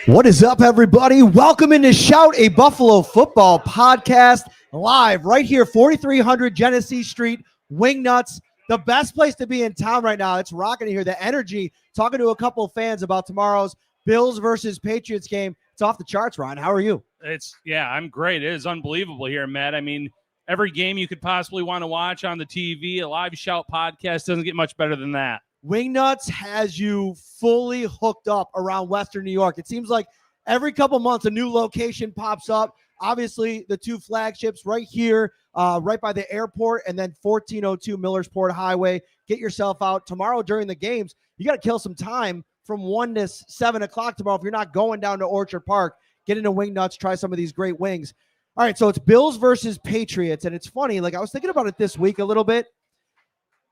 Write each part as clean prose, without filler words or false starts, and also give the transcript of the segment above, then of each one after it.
What is up, everybody? Welcome into Shout, a Buffalo football podcast, live right here, 4300 Genesee Street, Wingnutz, the best place to be in town right now. It's rocking here. The energy, talking to a couple of fans about tomorrow's Bills versus Patriots game. It's off the charts, Ryan. How are you? I'm great. It is unbelievable here, Matt. I mean, every game you could possibly want to watch on the TV, a live Shout podcast doesn't get much better than that. Wingnutz has you fully hooked up around Western New York. It seems like every couple months a new location pops up. Obviously, the two flagships right here, right by the airport, and then 1402 Millersport Highway. Get yourself out tomorrow during the games. You got to kill some time from 1 to 7 o'clock tomorrow. If you're not going down to Orchard Park, get into Wingnutz, try some of these great wings. All right, so it's Bills versus Patriots, and it's funny. Like, I was thinking about it this week a little bit.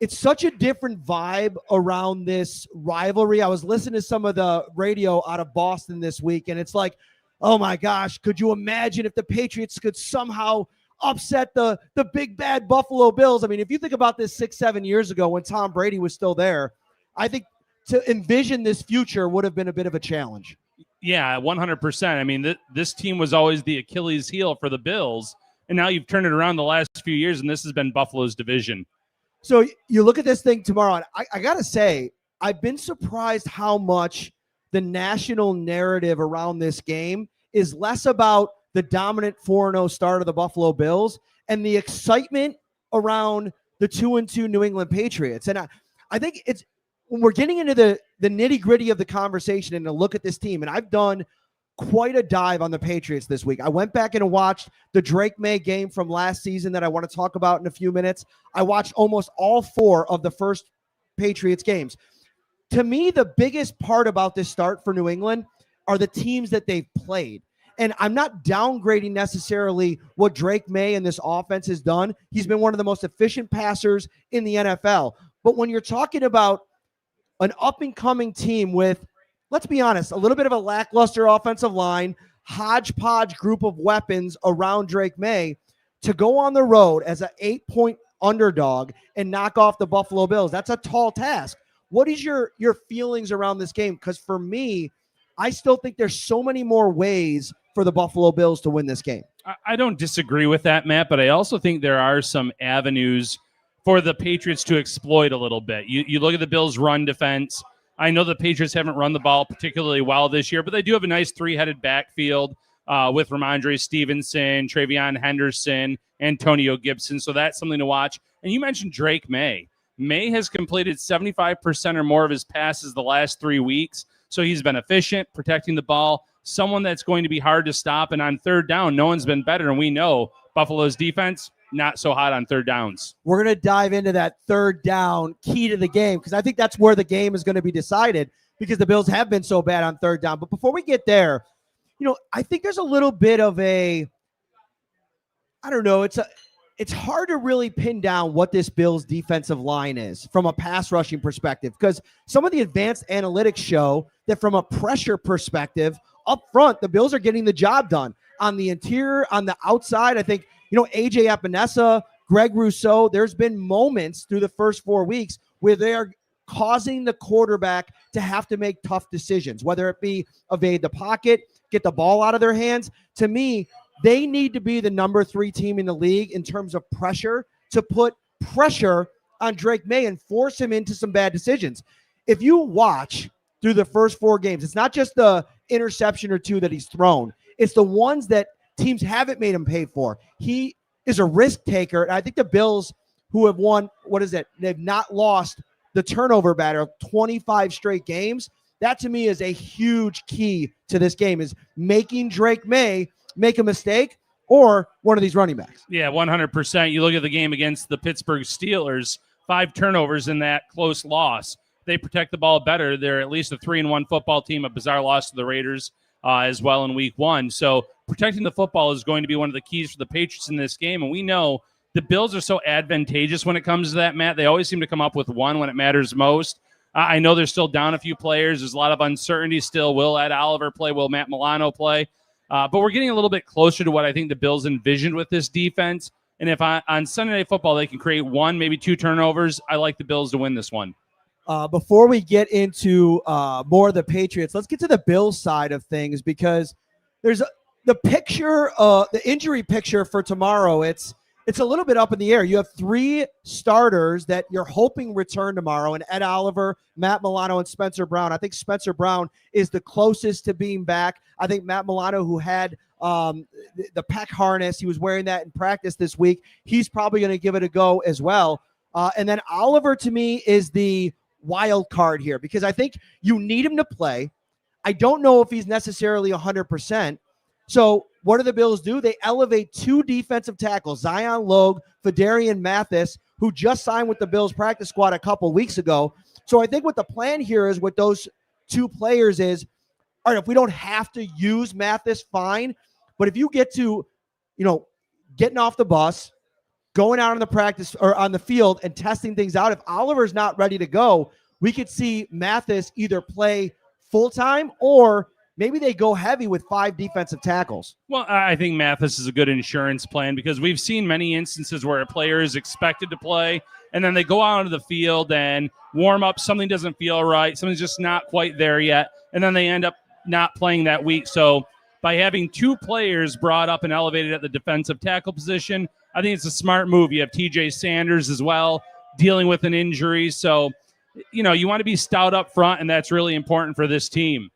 It's such a different vibe around this rivalry. I was listening to some of the radio out of Boston this week, and it's like, oh my gosh, could you imagine if the Patriots could somehow upset the big bad Buffalo Bills? I mean, if you think about this 6-7 years ago when Tom Brady was still there, I think to envision this future would have been a bit of a challenge. Yeah, 100%. I mean, this team was always the Achilles heel for the Bills, and now you've turned it around the last few years, and this has been Buffalo's division. So you look at this thing tomorrow, and I got to say, I've been surprised how much the national narrative around this game is less about the dominant 4-0 start of the Buffalo Bills and the excitement around the 2-2 New England Patriots. And I think it's when we're getting into the nitty-gritty of the conversation and to look at this team, and I've done quite a dive on the Patriots this week. I went back and watched the Drake May game from last season that I want to talk about in a few minutes. I watched almost all 4 of the first Patriots games. To me, the biggest part about this start for New England are the teams that they've played. And I'm not downgrading necessarily what Drake May and this offense has done. He's been one of the most efficient passers in the NFL. But when you're talking about an up-and-coming team with, let's be honest, a little bit of a lackluster offensive line, hodgepodge group of weapons around Drake May, to go on the road as an 8-point underdog and knock off the Buffalo Bills, that's a tall task. What is your feelings around this game? Because for me, I still think there's so many more ways for the Buffalo Bills to win this game. I don't disagree with that, Matt, but I also think there are some avenues for the Patriots to exploit a little bit. You look at the Bills' run defense. I know the Patriots haven't run the ball particularly well this year, but they do have a nice 3-headed backfield with Ramondre Stevenson, Travion Henderson, Antonio Gibson. So that's something to watch. And you mentioned Drake May. May has completed 75% or more of his passes the last 3 weeks. So he's been efficient, protecting the ball, someone that's going to be hard to stop. And on third down, no one's been better. And we know Buffalo's defense, not so hot on third downs. We're going to dive into that third down key to the game because I think that's where the game is going to be decided because the Bills have been so bad on third down. But before we get there, I think there's a little bit of I don't know, it's hard to really pin down what this Bills defensive line is from a pass rushing perspective because some of the advanced analytics show that from a pressure perspective up front, the Bills are getting the job done. On the interior, on the outside, I think, AJ Epinesa, Greg Rousseau, there's been moments through the first 4 weeks where they are causing the quarterback to have to make tough decisions, whether it be evade the pocket, get the ball out of their hands. To me, they need to be the number 3 team in the league in terms of pressure to put pressure on Drake May and force him into some bad decisions. If you watch through the first 4 games, it's not just the interception or 2 that he's thrown. It's the ones that teams haven't made him pay for. He is a risk taker. And I think the Bills, who have won, they've not lost the turnover battle 25 straight games. That to me is a huge key to this game, is making Drake May make a mistake or one of these running backs. Yeah, 100%. You look at the game against the Pittsburgh Steelers, 5 turnovers in that close loss. They protect the ball better. They're at least a 3-1 football team, a bizarre loss to the Raiders as well in week 1. So protecting the football is going to be one of the keys for the Patriots in this game. And we know the Bills are so advantageous when it comes to that, Matt. They always seem to come up with one when it matters most. I know they're still down a few players. There's a lot of uncertainty still. Will Ed Oliver play? Will Matt Milano play? But we're getting a little bit closer to what I think the Bills envisioned with this defense. And if on Sunday Night Football they can create 1, maybe 2 turnovers, I like the Bills to win this one. before we get into more of the Patriots, let's get to the Bills side of things, because there's the picture, the injury picture for tomorrow. It's a little bit up in the air. You have 3 starters that you're hoping return tomorrow, and Ed Oliver, Matt Milano, and Spencer Brown. I think Spencer Brown is the closest to being back. I think Matt Milano, who had the pec harness, he was wearing that in practice this week, he's probably going to give it a go as well. And then Oliver, to me, is the wild card here, because I think you need him to play. I don't know if he's necessarily 100%. So what do the Bills do? They elevate 2 defensive tackles, Zion Logue, Fedarian Mathis, who just signed with the Bills practice squad a couple weeks ago. So I think what the plan here is with those 2 players is, all right, if we don't have to use Mathis, fine. But if you get to, getting off the bus, going out on the practice or on the field and testing things out, if Oliver's not ready to go, we could see Mathis either play full-time or maybe they go heavy with 5 defensive tackles. Well, I think Mathis is a good insurance plan, because we've seen many instances where a player is expected to play and then they go out onto the field and warm up. Something doesn't feel right. Something's just not quite there yet. And then they end up not playing that week. So by having 2 players brought up and elevated at the defensive tackle position, I think it's a smart move. You have TJ Sanders as well dealing with an injury. So, you want to be stout up front, and that's really important for this team.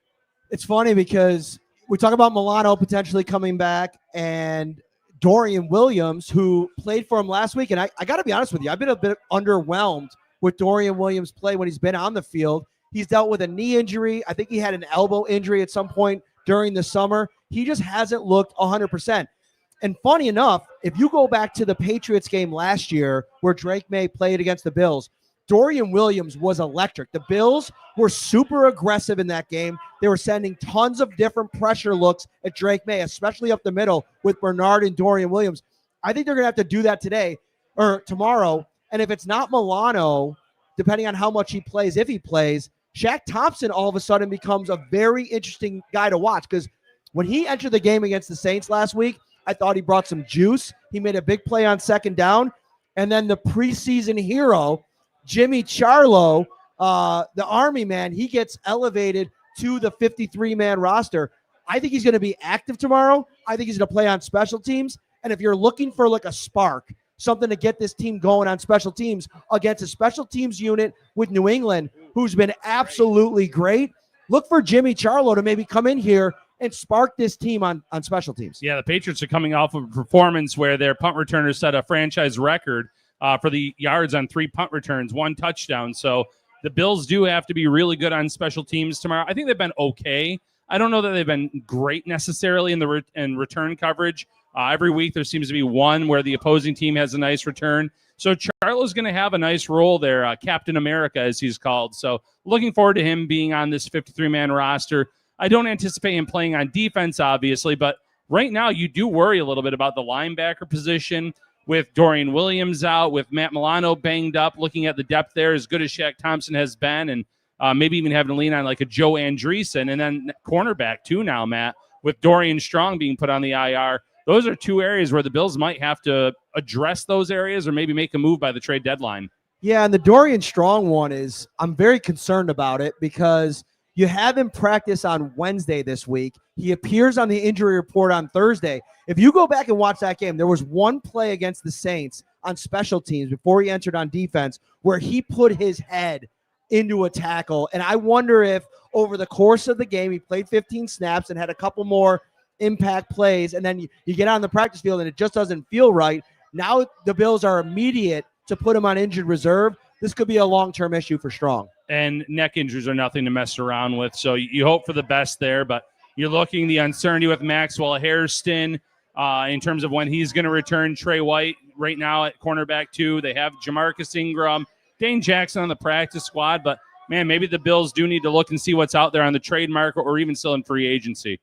It's funny because we talk about Milano potentially coming back and Dorian Williams, who played for him last week. And I got to be honest with you, I've been a bit underwhelmed with Dorian Williams' play when he's been on the field. He's dealt with a knee injury. I think he had an elbow injury at some point during the summer. He just hasn't looked 100%. And funny enough, if you go back to the Patriots game last year where Drake May played against the Bills, Dorian Williams was electric. The Bills were super aggressive in that game. They were sending tons of different pressure looks at Drake May, especially up the middle with Bernard and Dorian Williams. I think they're going to have to do that today or tomorrow. And if it's not Milano, depending on how much he plays, if he plays, Shaq Thompson all of a sudden becomes a very interesting guy to watch, because when he entered the game against the Saints last week, I thought he brought some juice. He made a big play on second down. And then the preseason hero, Jimmy Charlo, the Army man, he gets elevated to the 53-man roster. I think he's going to be active tomorrow. I think he's going to play on special teams. And if you're looking for like a spark, something to get this team going on special teams against a special teams unit with New England, who's been absolutely great, look for Jimmy Charlo to maybe come in here and spark this team on special teams. Yeah, the Patriots are coming off of a performance where their punt returner set a franchise record for the yards on 3 punt returns, 1 touchdown. So the Bills do have to be really good on special teams tomorrow. I think they've been okay. I don't know that they've been great necessarily in the return coverage. Every week there seems to be one where the opposing team has a nice return. So Charlo's going to have a nice role there, Captain America as he's called. So looking forward to him being on this 53-man roster. I don't anticipate him playing on defense, obviously, but right now you do worry a little bit about the linebacker position with Dorian Williams out, with Matt Milano banged up, looking at the depth there, as good as Shaq Thompson has been, and maybe even having to lean on like a Joe Andreessen, and then cornerback too now, Matt, with Dorian Strong being put on the IR. Those are 2 areas where the Bills might have to address those areas or maybe make a move by the trade deadline. Yeah, and the Dorian Strong one is, I'm very concerned about it, because you have him practice on Wednesday this week. He appears on the injury report on Thursday. If you go back and watch that game, there was one play against the Saints on special teams before he entered on defense where he put his head into a tackle. And I wonder if over the course of the game, he played 15 snaps and had a couple more impact plays, and then you get on the practice field and it just doesn't feel right. Now the Bills are immediate to put him on injured reserve. This could be a long-term issue for Strong. And neck injuries are nothing to mess around with, so you hope for the best there, but you're looking the uncertainty with Maxwell Hairston in terms of when he's going to return. Trey White right now at cornerback 2. They have Jamarcus Ingram, Dane Jackson on the practice squad, but man, maybe the Bills do need to look and see what's out there on the trade market or even still in free agency.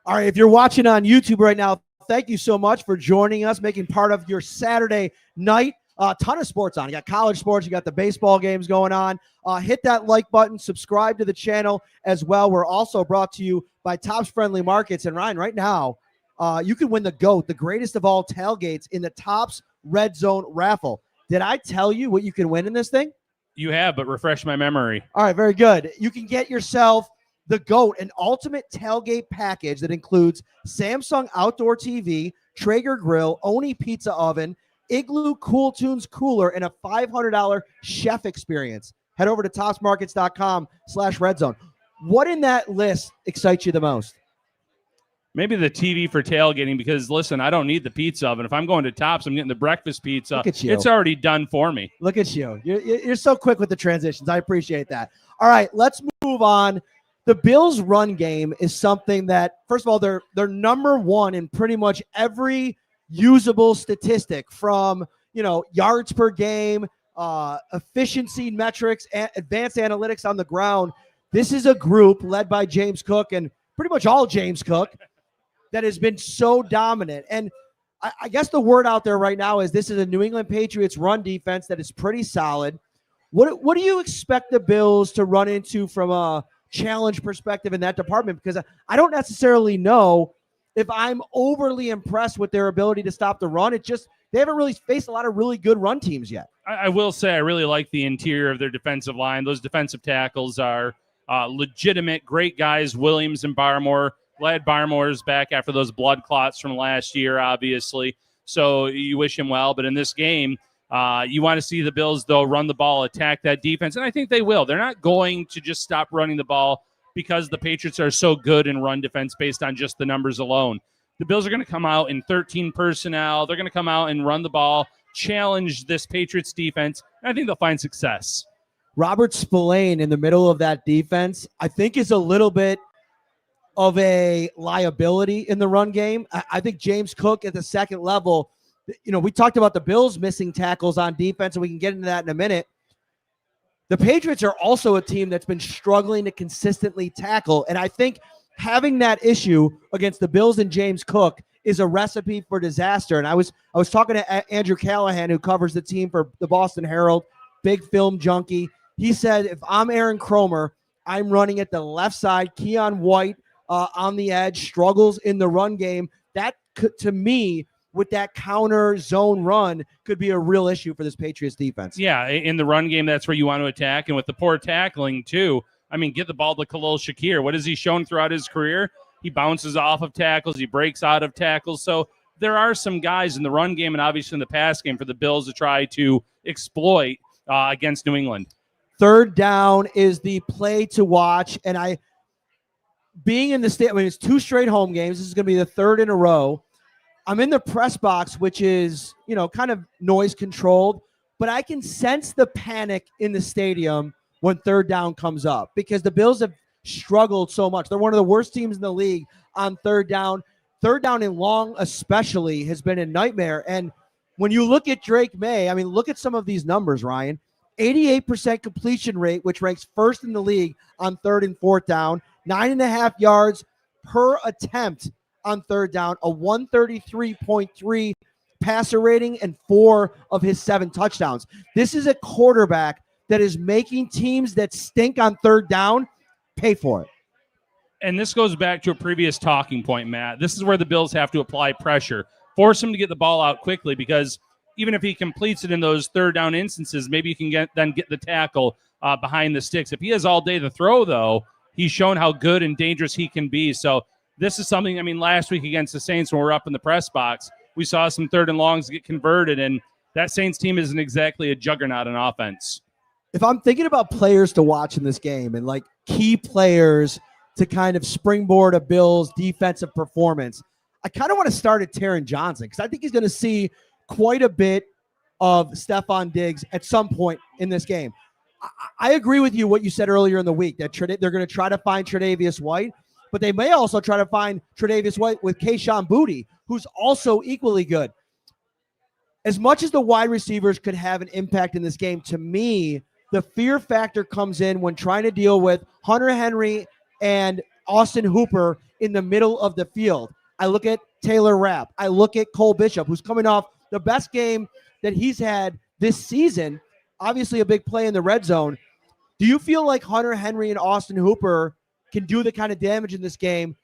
All right, if you're watching on YouTube right now, thank you so much for joining us, making part of your Saturday night. A ton of sports on. You got college sports. You got the baseball games going on. Hit that like button. Subscribe to the channel as well. We're also brought to you by Tops Friendly Markets. And Ryan, right now, you can win the GOAT, the greatest of all tailgates, in the Tops Red Zone raffle. Did I tell you what you can win in this thing? You have, but refresh my memory. All right, very good. You can get yourself the GOAT, an ultimate tailgate package that includes Samsung outdoor TV, Traeger grill, Oni pizza oven, Igloo Cool Tunes cooler, and a $500 chef experience. Head over to topsmarkets.com/redzone. What in that list excites you the most? Maybe the TV for tailgating, because listen, I don't need the pizza oven. If I'm going to Tops, I'm getting the breakfast pizza. Look at you. It's already done for me. Look at you. You're so quick with the transitions. I appreciate that. All right, let's move on. The Bills' run game is something that, first of all, they're number one in pretty much every usable statistic, from yards per game, efficiency metrics, advanced analytics on the ground. This is a group led by James Cook, and pretty much all James Cook, that has been so dominant. And I guess the word out there right now is this is a New England Patriots run defense that is pretty solid. What do you expect the Bills to run into from a challenge perspective in that department? Because I don't necessarily know if I'm overly impressed with their ability to stop the run. It's just they haven't really faced a lot of really good run teams yet. I will say I really like the interior of their defensive line. Those defensive tackles are legitimate, great guys. Williams and Barmore. Glad Barmore's back after those blood clots from last year, obviously. So you wish him well. But in this game, you want to see the Bills, though, run the ball, attack that defense. And I think they will. They're not going to just stop running the ball because the Patriots are so good in run defense based on just the numbers alone. The Bills are going to come out in 13 personnel. They're going to come out and run the ball, challenge this Patriots defense, and I think they'll find success. Robert Spillane in the middle of that defense, I think, is a little bit of a liability in the run game. I think James Cook at the second level, we talked about the Bills missing tackles on defense, and we can get into that in a minute. The Patriots are also a team that's been struggling to consistently tackle, and I think having that issue against the Bills and James Cook is a recipe for disaster. And I was talking to Andrew Callahan, who covers the team for the Boston Herald, big film junkie. He said, if I'm Aaron Cromer, I'm running at the left side. Keon White on the edge, struggles in the run game. That could, to me, with that counter zone run, could be a real issue for this Patriots defense. Yeah, in the run game, that's where you want to attack. And with the poor tackling, too, I mean, get the ball to Khalil Shakir. What has he shown throughout his career? He bounces off of tackles. He breaks out of tackles. So there are some guys in the run game and obviously in the pass game for the Bills to try to exploit against New England. Third down is the play to watch. And being in the state, it's 2 straight home games. This is going to be the third in a row. I'm in the press box, which is, kind of noise controlled, but I can sense the panic in the stadium when third down comes up because the Bills have struggled so much. They're one of the worst teams in the league on third down. Third down and long especially has been a nightmare. And when you look at Drake May, look at some of these numbers, Ryan. 88% completion rate, which ranks first in the league on third and fourth down. 9.5 yards per attempt on third down, a 133.3 passer rating, and 4 of his 7 touchdowns. This is a quarterback that is making teams that stink on third down pay for it. And this goes back to a previous talking point, Matt. This is where the Bills have to apply pressure, force him to get the ball out quickly, because even if he completes it in those third down instances, maybe you can get the tackle behind the sticks. If he has all day to throw, though, he's shown how good and dangerous he can be. So this is something, last week against the Saints when we were up in the press box, we saw some third and longs get converted, and that Saints team isn't exactly a juggernaut in offense. If I'm thinking about players to watch in this game and key players to kind of springboard a Bills defensive performance, I kind of want to start at Taron Johnson because I think he's going to see quite a bit of Stephon Diggs at some point in this game. I agree with you what you said earlier in the week that they're going to try to find Tre'Davious White, but they may also try to find Tre'Davious White with Kayshon Boutte, who's also equally good. As much as the wide receivers could have an impact in this game, to me, the fear factor comes in when trying to deal with Hunter Henry and Austin Hooper in the middle of the field. I look at Taylor Rapp. I look at Cole Bishop, who's coming off the best game that he's had this season. Obviously a big play in the red zone. Do you feel like Hunter Henry and Austin Hooper can do the kind of damage in this game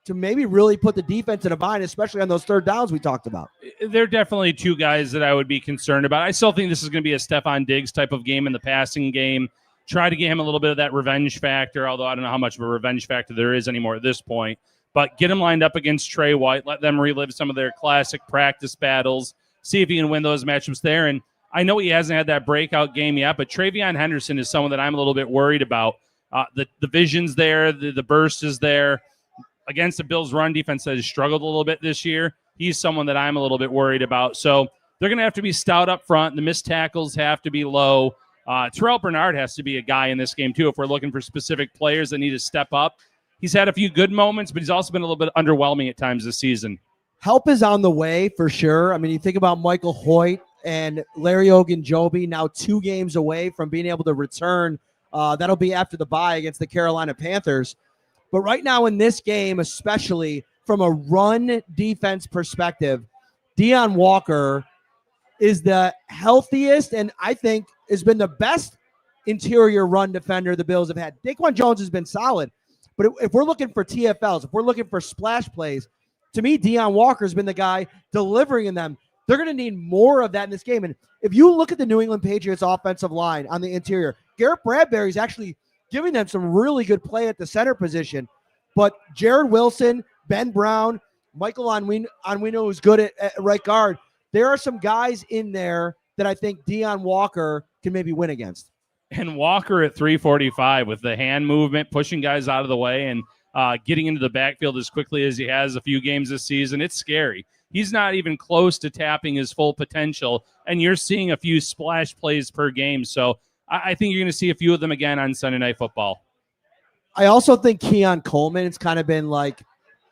to maybe really put the defense in a bind, especially on those third downs we talked about. They're definitely two guys that I would be concerned about. I still think this is going to be a Stephon Diggs type of game in the passing game. Try to get him a little bit of that revenge factor, although I don't know how much of a revenge factor there is anymore at this point. But get him lined up against Trey White. Let them relive some of their classic practice battles. See if he can win those matchups there. And I know he hasn't had that breakout game yet, but Travion Henderson is someone that I'm a little bit worried about. The vision's there. The burst is there. Against the Bills' run defense that has struggled a little bit this year, he's someone that I'm a little bit worried about. So they're going to have to be stout up front. The missed tackles have to be low. Terrell Bernard has to be a guy in this game, too, if we're looking for specific players that need to step up. He's had a few good moments, but he's also been a little bit underwhelming at times this season. Help is on the way for sure. I mean, you think about Michael Hoyt and Larry Ogunjobi, now 2 games away from being able to return. That'll be after the bye against the Carolina Panthers. But right now in this game, especially from a run defense perspective, Deion Walker is the healthiest and I think has been the best interior run defender the Bills have had. Daquan Jones has been solid. But if we're looking for TFLs, if we're looking for splash plays, to me, Deion Walker has been the guy delivering in them. They're going to need more of that in this game. And if you look at the New England Patriots offensive line on the interior, Garrett Bradbury is actually giving them some really good play at the center position. But Jared Wilson, Ben Brown, Michael Onwenu, who's good at right guard, there are some guys in there that I think Deion Walker can maybe win against. And Walker at 345 with the hand movement, pushing guys out of the way and getting into the backfield as quickly as he has a few games this season, it's scary. He's not even close to tapping his full potential, and you're seeing a few splash plays per game. So I think you're going to see a few of them again on Sunday Night Football. I also think Keon Coleman has kind of been like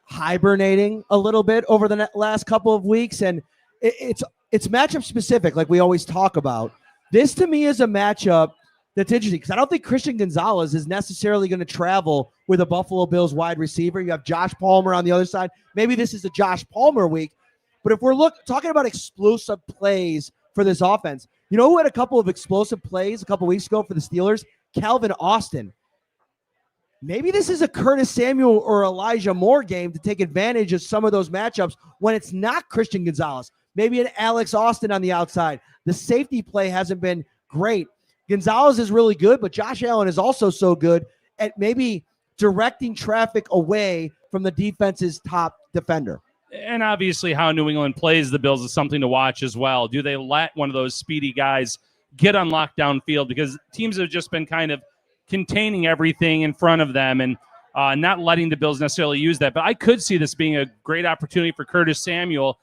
hibernating a little bit over the last couple of weeks, and it's matchup specific, like we always talk about. This to me is a matchup that's interesting because I don't think Christian Gonzalez is necessarily going to travel with a Buffalo Bills wide receiver. You have Josh Palmer on the other side. Maybe this is a Josh Palmer week, but if we're talking about explosive plays for this offense, you know who had a couple of explosive plays a couple weeks ago for the Steelers? Calvin Austin. Maybe this is a Curtis Samuel or Elijah Moore game to take advantage of some of those matchups when it's not Christian Gonzalez. Maybe an Alex Austin on the outside. The safety play hasn't been great. Gonzalez is really good, but Josh Allen is also so good at maybe directing traffic away from the defense's top defender. And obviously how New England plays the Bills is something to watch as well. Do they let one of those speedy guys get on lockdown field? Because teams have just been kind of containing everything in front of them and not letting the Bills necessarily use that. But I could see this being a great opportunity for Curtis Samuel.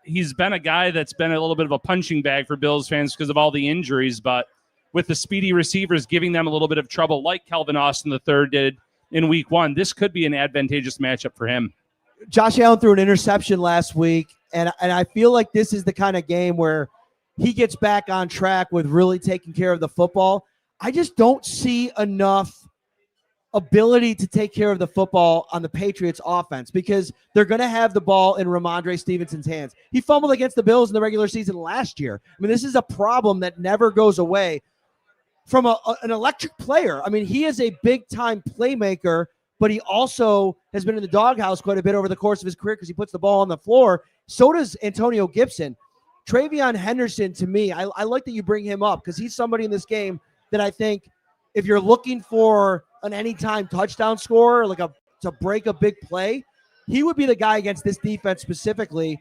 He's been a guy that's been a little bit of a punching bag for Bills fans because of all the injuries. But with the speedy receivers giving them a little bit of trouble, like Calvin Austin III did in week one, this could be an advantageous matchup for him. Josh Allen threw an interception last week, and I feel like this is the kind of game where he gets back on track with really taking care of the football. I just don't see enough ability to take care of the football on the Patriots offense because they're going to have the ball in Ramondre Stevenson's hands. He fumbled against the Bills in the regular season last year. I mean, this is a problem that never goes away from an electric player. I mean, he is a big-time playmaker, but he also has been in the doghouse quite a bit over the course of his career because he puts the ball on the floor. So does Antonio Gibson. Travion Henderson, to me, I like that you bring him up because he's somebody in this game that I think if you're looking for an anytime touchdown scorer, like to break a big play, he would be the guy against this defense specifically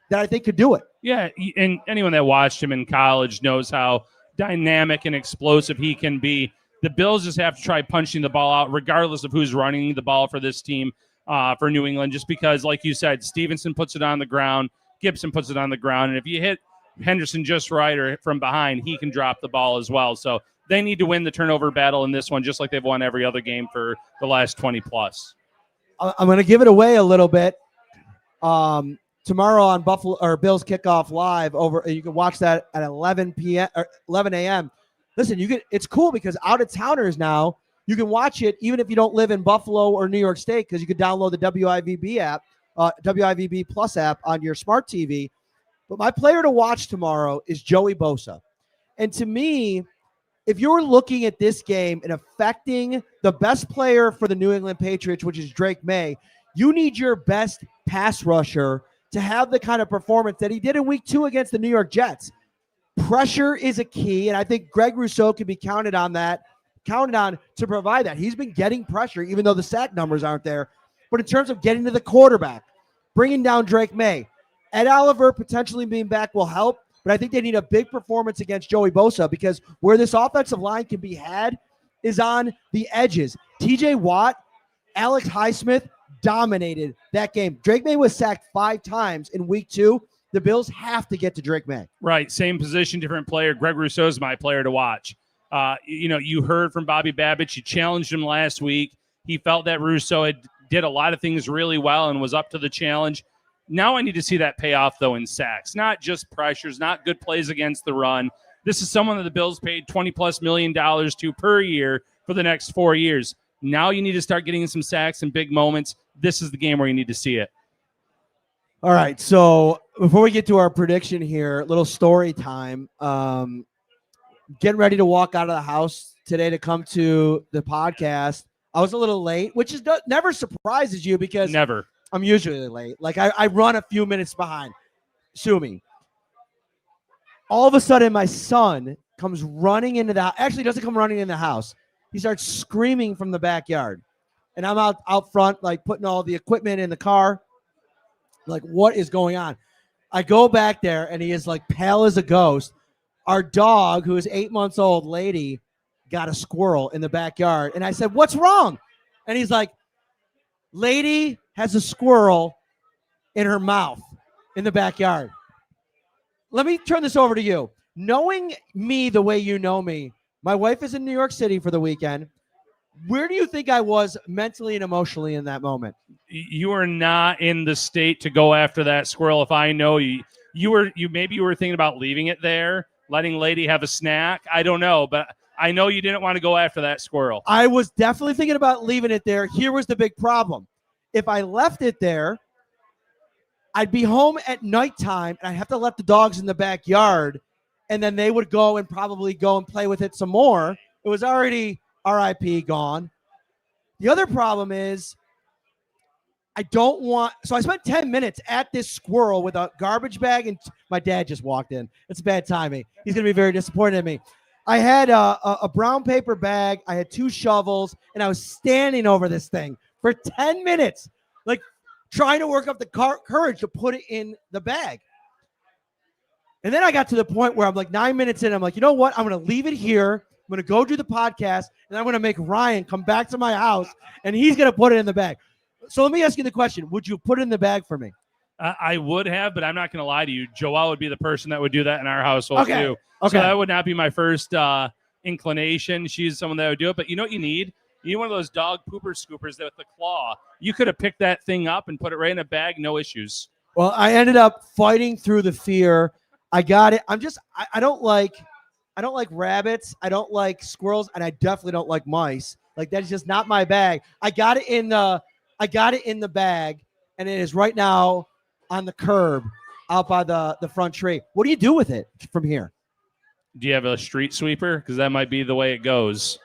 that I think could do it. Yeah, and anyone that watched him in college knows how dynamic and explosive he can be. The Bills just have to try punching the ball out regardless of who's running the ball for this team for New England, just because, like you said, Stevenson puts it on the ground, Gibson puts it on the ground, and if you hit Henderson just right or from behind, he can drop the ball as well. So they need to win the turnover battle in this one, just like they've won every other game for the last 20 plus. I'm going to give it away a little bit. Tomorrow on Buffalo or Bills Kickoff Live over, you can watch that at 11 p.m. or 11 a.m. Listen, it's cool because out of towners now, you can watch it even if you don't live in Buffalo or New York State because you can download the WIVB app, WIVB Plus app on your smart TV. But my player to watch tomorrow is Joey Bosa. And to me, if you're looking at this game and affecting the best player for the New England Patriots, which is Drake May, you need your best pass rusher to have the kind of performance that he did in week 2 against the New York Jets. Pressure is a key, and I think Greg Rousseau can be counted on to provide that. He's been getting pressure, even though the sack numbers aren't there. But in terms of getting to the quarterback, bringing down Drake May, Ed Oliver potentially being back will help, but I think they need a big performance against Joey Bosa, because where this offensive line can be had is on the edges. TJ Watt, Alex Highsmith dominated that game. Drake May was sacked 5 times in week 2. The Bills have to get to Drake May. Right. Same position, different player. Greg Rousseau is my player to watch. You heard from Bobby Babbitt. You challenged him last week. He felt that Rousseau did a lot of things really well and was up to the challenge. Now I need to see that pay off, though, in sacks. Not just pressures, not good plays against the run. This is someone that the Bills paid $20+ million to per year for the next 4 years. Now you need to start getting some sacks and big moments. This is the game where you need to see it. All right, so before we get to our prediction here, little story time. Getting ready to walk out of the house today to come to the podcast. I was a little late, which never surprises you because Never. I'm usually late. Like I run a few minutes behind. Sue me. All of a sudden, my son comes running into the house. Actually, doesn't come running in the house. He starts screaming from the backyard. And I'm out front, like putting all the equipment in the car. Like, what is going on? I go back there, and he is like pale as a ghost. Our dog, who is 8 months old, Lady, got a squirrel in the backyard. And I said, what's wrong? And he's like, Lady has a squirrel in her mouth in the backyard. Let me turn this over to you. Knowing me the way you know me, my wife is in New York City for the weekend. Where do you think I was mentally and emotionally in that moment? You are not in the state to go after that squirrel. If I know you, maybe you were thinking about leaving it there, letting Lady have a snack. I don't know, but I know you didn't want to go after that squirrel. I was definitely thinking about leaving it there. Here was the big problem. If I left it there, I'd be home at nighttime, and I'd have to let the dogs in the backyard, and then they would go and probably go and play with it some more. It was already RIP gone. The other problem is I spent 10 minutes at this squirrel with a garbage bag, and my dad just walked in. It's bad timing. He's going to be very disappointed in me. I had a brown paper bag. I had 2 shovels, and I was standing over this thing for 10 minutes, like trying to work up the courage to put it in the bag. And then I got to the point where I'm like 9 minutes in. I'm like, you know what? I'm going to leave it here. I'm going to go do the podcast, and I'm going to make Ryan come back to my house, and he's going to put it in the bag. So let me ask you the question. Would you put it in the bag for me? I would have, but I'm not going to lie to you. Joelle would be the person that would do that in our household, too. Okay. So that would not be my first inclination. She's someone that would do it. But you know what you need? You need one of those dog pooper scoopers with the claw. You could have picked that thing up and put it right in a bag, no issues. Well, I ended up fighting through the fear. I got it. I don't like rabbits. I don't like squirrels, and I definitely don't like mice. Like, that is just not my bag. I got it in the bag, and it is right now on the curb out by the front tree. What do you do with it from here? Do you have a street sweeper? Because that might be the way it goes.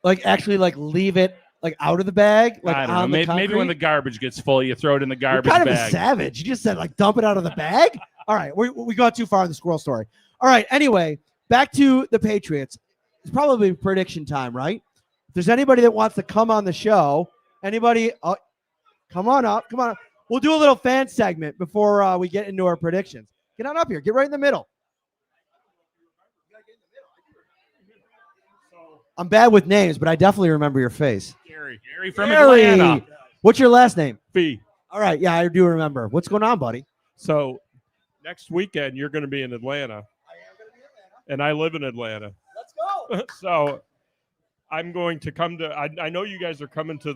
Like, actually, like, leave it like out of the bag? Like, I don't know. Maybe when the garbage gets full, you throw it in the garbage You're kind bag. of a savage. You just said, like, dump it out of the bag? All right, we got too far in the squirrel story. All right, anyway, back to the Patriots. It's probably prediction time, right? If there's anybody that wants to come on the show, anybody, come on up. We'll do a little fan segment before we get into our predictions. Get on up here. Get right in the middle. I'm bad with names, but I definitely remember your face. Gary from Atlanta. What's your last name? Fee. All right, yeah, I do remember. What's going on, buddy? So next weekend you're going to be in Atlanta. I am going to be in Atlanta. And I live in Atlanta. Let's go. So I'm going to come to. I know you guys are coming to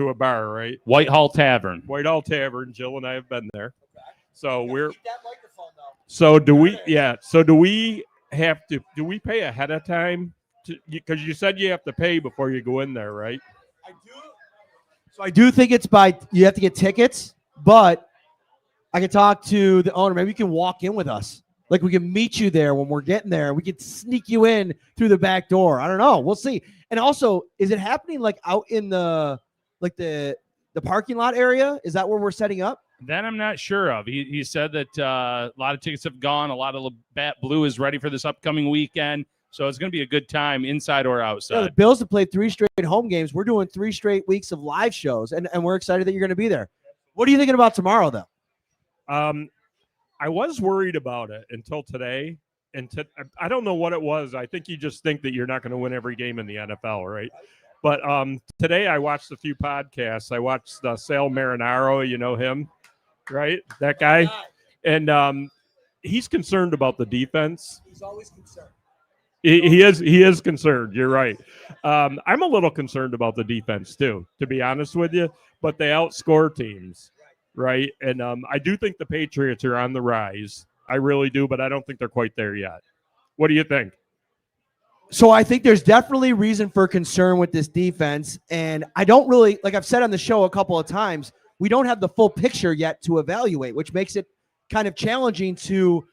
a bar, right? Whitehall Tavern. Whitehall Tavern. Jill and I have been there. Okay. So we're. Keep that microphone though. So do we? Yeah. So do we have to? Do we pay ahead of time? Because you said you have to pay before you go in there, right? I do. So I do think it's you have to get tickets, but I can talk to the owner. Maybe you can walk in with us Like we can meet you there when we're getting there. We can sneak you in through the back door. I don't know. We'll see. And also, is it happening like out in the parking lot area? Is that where we're setting up? That I'm not sure of. He said that a lot of tickets have gone. A lot of Labatt Blue is ready for this upcoming weekend. So it's going to be a good time inside or outside. Yeah, the Bills have played 3 straight home games. We're doing 3 straight weeks of live shows, and we're excited that you're going to be there. What are you thinking about tomorrow, though? I was worried about it until today. And I don't know what it was. I think you just think that you're not going to win every game in the NFL, right? But today I watched a few podcasts. I watched Sal Marinaro, you know him, right? That guy. And he's concerned about the defense. He's always concerned. He is concerned. You're right. I'm a little concerned about the defense too, to be honest with you. But they outscore teams, right? And I do think the Patriots are on the rise. I really do, but I don't think they're quite there yet. What do you think? So I think there's definitely reason for concern with this defense. And I don't really, like I've said on the show a couple of times, we don't have the full picture yet to evaluate, which makes it kind of challenging to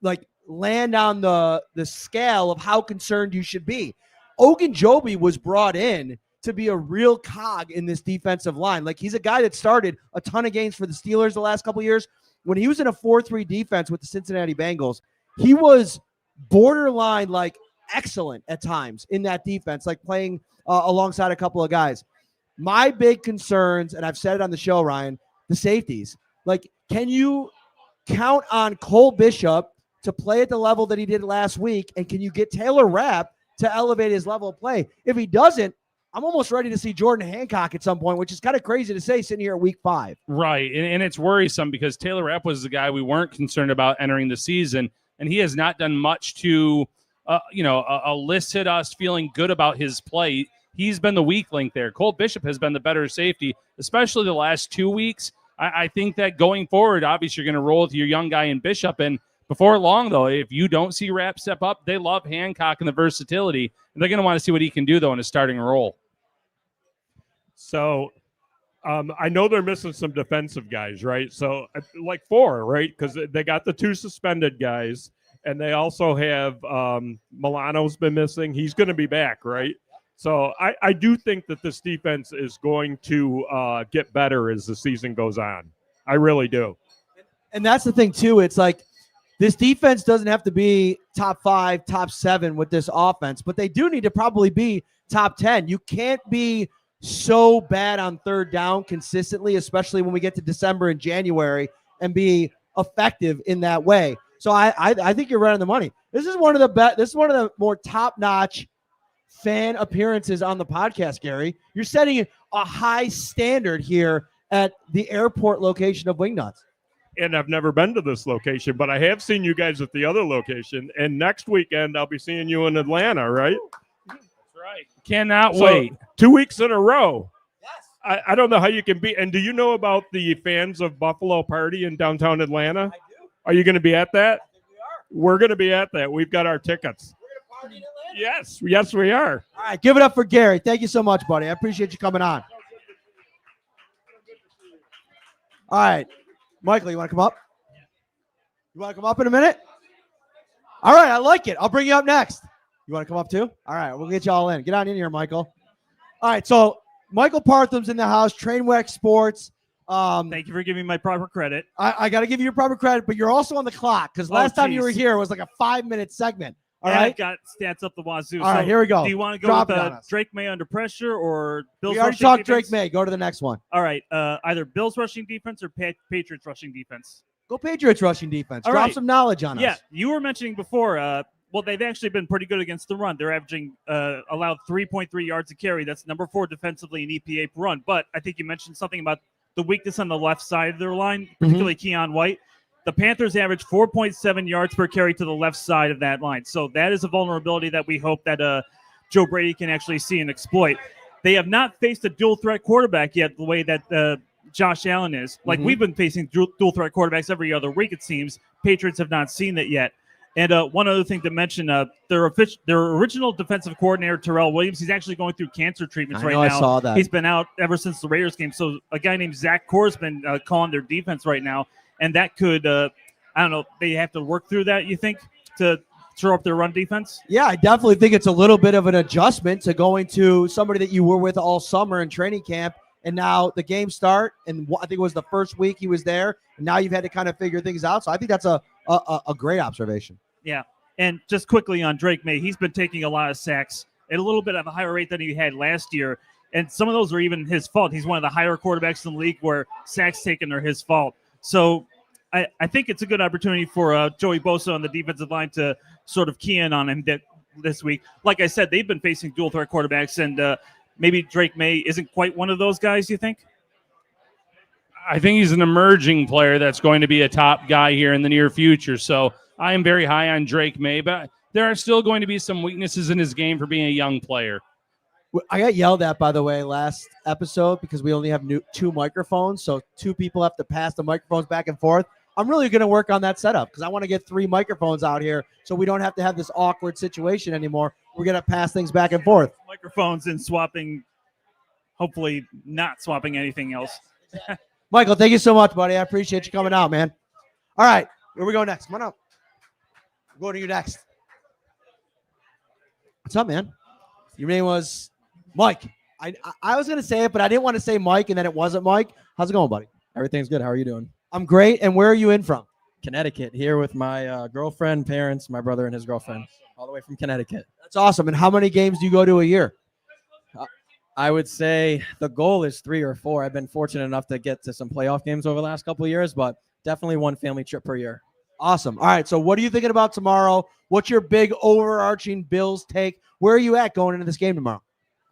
like land on the scale of how concerned you should be. Ogunjobi was brought in to be a real cog in this defensive line. Like he's a guy that started a ton of games for the Steelers the last couple of years. When he was in a 4-3 defense with the Cincinnati Bengals, he was borderline like excellent at times in that defense, like playing alongside a couple of guys. My big concerns, and I've said it on the show, Ryan, the safeties. Like, can you count on Cole Bishop to play at the level that he did last week? And can you get Taylor Rapp to elevate his level of play? If he doesn't, I'm almost ready to see Jordan Hancock at some point, which is kind of crazy to say sitting here at week 5. Right. And it's worrisome because Taylor Rapp was the guy we weren't concerned about entering the season, and he has not done much to, elicit us feeling good about his play. He's been the weak link there. Cole Bishop has been the better safety, especially the last 2 weeks. I think that going forward, obviously, you're going to roll with your young guy in Bishop. And before long, though, if you don't see Rapp step up, they love Hancock and the versatility. And they're going to want to see what he can do, though, in a starting role. So I know they're missing some defensive guys, right? So like 4, right? Because they got the 2 suspended guys, and they also have Milano's been missing. He's going to be back, right? So I do think that this defense is going to get better as the season goes on. I really do. And that's the thing, too. It's like this defense doesn't have to be top 5, top 7 with this offense, but they do need to probably be top 10. You can't be so bad on third down consistently, especially when we get to December and January, and be effective in that way. So I think you're right on the money. This is one of the more top-notch fan appearances on the podcast, Gary. You're setting a high standard here at the airport location of Wingnutz. And I've never been to this location, but I have seen you guys at the other location. And next weekend, I'll be seeing you in Atlanta, right? Right. Cannot wait. 2 weeks in a row. Yes. I don't know how you can be. And do you know about the Fans of Buffalo party in downtown Atlanta? I do. Are you going to be at that? I think we are. We're going to be at that. We've got our tickets. We're going to party in Atlanta. Yes, we are. All right, give it up for Gary. Thank you so much, buddy. I appreciate you coming on. All right. Michael, you want to come up? You want to come up in a minute? All right, I like it. I'll bring you up next. You want to come up too? All right, we'll get you all in. Get on in here, Michael. All right, so Michael Partham's in the house, Trainwreck Sports. Thank you for giving me my proper credit. I got to give you your proper credit, but you're also on the clock because last time you were here was like a 5-minute segment. All right, I've got stats up the wazoo. All right, here we go. Do you want to go Drop with it on us. Drake May under pressure or Bills We already rushing talked defense? Drake May. Go to the next one. All right, either Bills rushing defense or Patriots rushing defense. Go Patriots rushing defense. All Drop right. some knowledge on us. Yeah, you were mentioning before. Well, they've actually been pretty good against the run. They're averaging allowed 3.3 yards a carry. That's number 4 defensively in EPA per run. But I think you mentioned something about the weakness on the left side of their line, particularly Keon White. The Panthers average 4.7 yards per carry to the left side of that line. So that is a vulnerability that we hope that Joe Brady can actually see and exploit. They have not faced a dual-threat quarterback yet the way that Josh Allen is. Like we've been facing dual-threat quarterbacks every other week, it seems. Patriots have not seen that yet. And one other thing to mention, their original defensive coordinator, Terrell Williams, he's actually going through cancer treatments right now. I saw that. He's been out ever since the Raiders game. So a guy named Zach Corr's been calling their defense right now. And that could I don't know, they have to work through that, you think, to shore up their run defense? Yeah, I definitely think it's a little bit of an adjustment to going to somebody that you were with all summer in training camp, and now the games start, and I think it was the first week he was there, and now you've had to kind of figure things out. So I think that's a great observation. Yeah, and just quickly on Drake May, he's been taking a lot of sacks at a little bit of a higher rate than he had last year, and some of those are even his fault. He's one of the higher quarterbacks in the league where sacks taken are his fault. So I think it's a good opportunity for Joey Bosa on the defensive line to sort of key in on him this week. Like I said, they've been facing dual threat quarterbacks, and maybe Drake May isn't quite one of those guys, you think? I think he's an emerging player that's going to be a top guy here in the near future. So I am very high on Drake May, but there are still going to be some weaknesses in his game for being a young player. I got yelled at, by the way, last episode because we only have 2 microphones, so 2 people have to pass the microphones back and forth. I'm really going to work on that setup because I want to get 3 microphones out here so we don't have to have this awkward situation anymore. We're going to pass things back and forth. Microphones and swapping, hopefully not swapping anything else. Michael, thank you so much, buddy. I appreciate you coming out, man. All right, where we go next? Come on up. We'll go to you next. What's up, man? Your name was Mike. I was going to say it, but I didn't want to say Mike, and then it wasn't Mike. How's it going, buddy? Everything's good. How are you doing? I'm great. And where are you in from? Connecticut, here with my girlfriend, parents, my brother, and his girlfriend, all the way from Connecticut. That's awesome. And how many games do you go to a year? I would say the goal is 3 or 4. I've been fortunate enough to get to some playoff games over the last couple of years, but definitely 1 family trip per year. Awesome. All right. So what are you thinking about tomorrow? What's your big overarching Bills take? Where are you at going into this game tomorrow?